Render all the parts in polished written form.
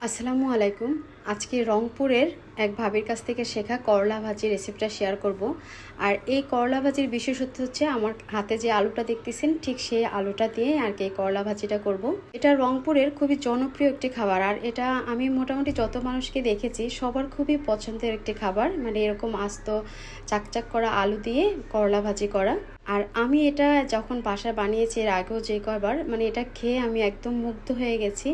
আসসালামু আলাইকুম। আজকে রংপুরের এক ভাবির কাছ থেকে শেখা করলা ভাজির রেসিপিটা শেয়ার করব। আর এই করলা ভাজির বিশেষত্ব হচ্ছে আমার হাতে যে আলুটা দেখতেছেন ঠিক সেই আলুটা দিয়ে আর কি এই করলা ভাজিটা করব। এটা রংপুরের খুবই জনপ্রিয় একটি খাবার, আর এটা আমি মোটামুটি যত মানুষকে দেখেছি সবার খুবই পছন্দের একটি খাবার। মানে এরকম আস্ত চাকচাক করা আলু দিয়ে করলা ভাজি করা। আর আমি এটা যখন বাসায় বানিয়েছি এর আগেও যে কয়বার, মানে এটা খেয়ে আমি একদম মুগ্ধ হয়ে গেছি।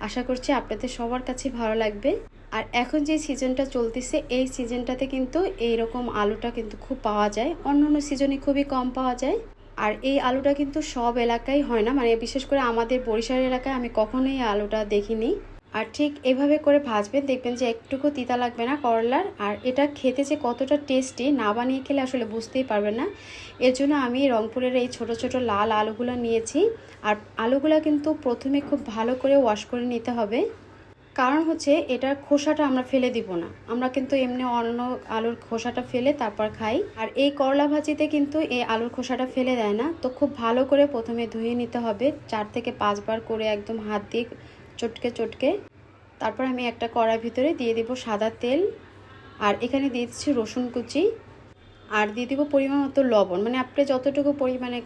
আশা করছি আপনাদের সবার কাছে ভালো লাগবে। আর এখন যে সিজনটা চলতেছে এই সিজনটাতে কিন্তু এইরকম আলুটা কিন্তু খুব পাওয়া যায়, অন্য সিজনে খুবই কম পাওয়া যায়। আর এই আলুটা কিন্তু সব এলাকায় হয় না, মানে বিশেষ করে আমাদের বরিশাল এলাকায় আমি কখনোই এই আলুটা দেখিনি। আর ঠিক এভাবে করে ভাজবেন, দেখবেন যে একটুকু তিতা লাগবে না করলার। আর এটা খেতে যে কতটা টেস্টি, না বানিয়ে খেলে আসলে বুঝতেই পারবেন না। এর জন্য আমি রংপুরের এই ছোট ছোট লাল আলুগুলো নিয়েছি। আর আলুগুলো কিন্তু প্রথমে খুব ভালো করে ওয়াশ করে নিতে হবে, কারণ হচ্ছে এটার খোসাটা আমরা ফেলে দিব না। আমরা কিন্তু এমনি অন্য আলুর খোসাটা ফেলে তারপর খাই, আর এই করলা ভাজিতে কিন্তু এই আলুর খোসাটা ফেলে দেয় না। তো খুব ভালো করে প্রথমে ধুয়ে নিতে হবে 4 থেকে 5 বার করে, একদম হাত দিয়ে চটকে চটকে। তারপর আমি একটা কড়াই ভিতরে দিয়ে দিব সাদা তেল, আর এখানে দিয়ে দিচ্ছি রসুন কুচি, আর দিয়ে দিব পরিমাণ মতো লবণ। মানে আপনি যতটুকু পরিমাণে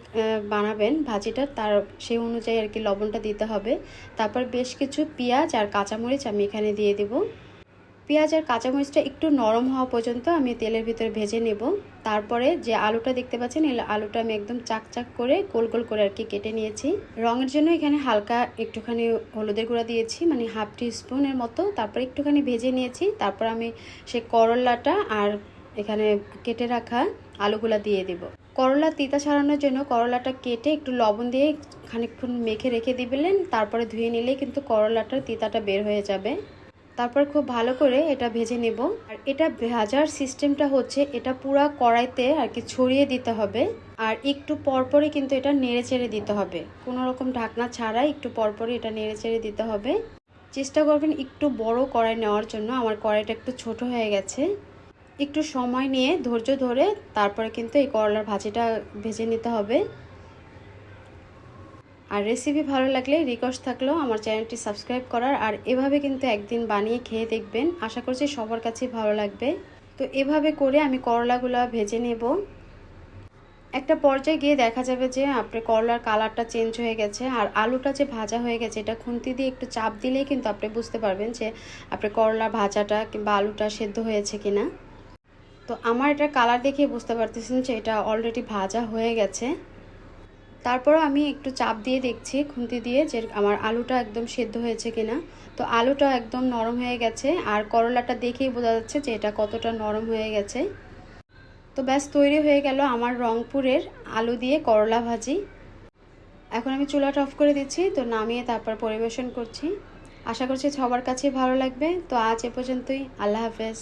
বানাবেন ভাজিটা তার সেই অনুযায়ী আর কি লবণটা দিতে হবে। তারপর বেশ কিছু পেঁয়াজ আর কাঁচামরিচ আমি এখানে দিয়ে দেব। পেঁয়াজ আর কাঁচামরিচটা একটু নরম হওয়া পর্যন্ত আমি তেলের ভিতরে ভেজে নেব। তারপরে যে আলুটা দেখতে পাচ্ছেন এই আলুটা আমি একদম চাকচাক করে গোল গোল করে আর কি কেটে নিয়েছি। রঙের জন্য এখানে হালকা একটুখানি হলুদের গুঁড়া দিয়েছি, মানে হাফ টিস্পুনের মতো। তারপর একটুখানি ভেজে নিয়েছি। তারপর আমি সেই করলাটা আর এখানে কেটে রাখা আলুগুলা দিয়ে দেব। করলা তিতা ছাড়ানোর জন্য করলাটা কেটে একটু লবণ দিয়ে খানিকক্ষণ মেখে রেখে দিবেন, তারপরে ধুয়ে নিলেই কিন্তু করলাটার তিতাটা বের হয়ে যাবে। তারপর খুব ভালো করে এটা ভেজে নেব। আর এটা ভাজার সিস্টেমটা হচ্ছে এটা পুরো কড়াইতে আর কি ছড়িয়ে দিতে হবে, আর একটু পরপরই কিন্তু এটা নেড়ে চেড়ে দিতে হবে, কোনো রকম ঢাকনা ছাড়াই একটু পরপরই এটা নেড়ে চেড়ে দিতে হবে। চেষ্টা করবেন একটু বড় কড়াই নেওয়ার জন্য, আমার কড়াইটা একটু ছোট হয়ে গেছে। একটু সময় নিয়ে ধৈর্য ধরে তারপরে কিন্তু এই করলার ভাজিটা ভেজে নিতে হবে। আর রেসিপি ভালো লাগলে রিকোয়েস্ট থাকলেও আমার চ্যানেলটি সাবস্ক্রাইব করার। আর এভাবে কিন্তু একদিন বানিয়ে খেয়ে দেখবেন, আশা করছি সবার কাছে ভালো লাগবে। তো এভাবে করে আমি করলাগুলো ভেজে নেব। একটা পর্যায়ে গিয়ে দেখা যাবে যে আপনার করলার কালারটা চেঞ্জ হয়ে গেছে, আর আলুটা যে ভাজা হয়ে গেছে এটা খুন্তি দিয়ে একটু চাপ দিলেই কিন্তু আপনি বুঝতে পারবেন যে আপনার করলা ভাজাটা কিংবা আলুটা সেদ্ধ হয়েছে কিনা। তো আমার এটা কালার দেখে বুঝতে পারতেছেন যে এটা অলরেডি ভাজা হয়ে গেছে। তারপরও আমি একটু চাপ দিয়ে দেখছি খুন্তি দিয়ে যে আমার আলুটা একদম সেদ্ধ হয়েছে কিনা। তো আলুটা একদম নরম হয়ে গেছে, আর করলাটা দেখেই বোঝা যাচ্ছে যে এটা কতটা নরম হয়ে গেছে। তো ব্যাস তৈরি হয়ে গেল আমার রংপুরের আলু দিয়ে করলা ভাজি। এখন আমি চুলাটা অফ করে দিচ্ছি, তো নামিয়ে তারপর পরিবেশন করছি। আশা করছি সবার কাছে ভালো লাগবে। তো আজ এ পর্যন্তই, আল্লাহ হাফেজ।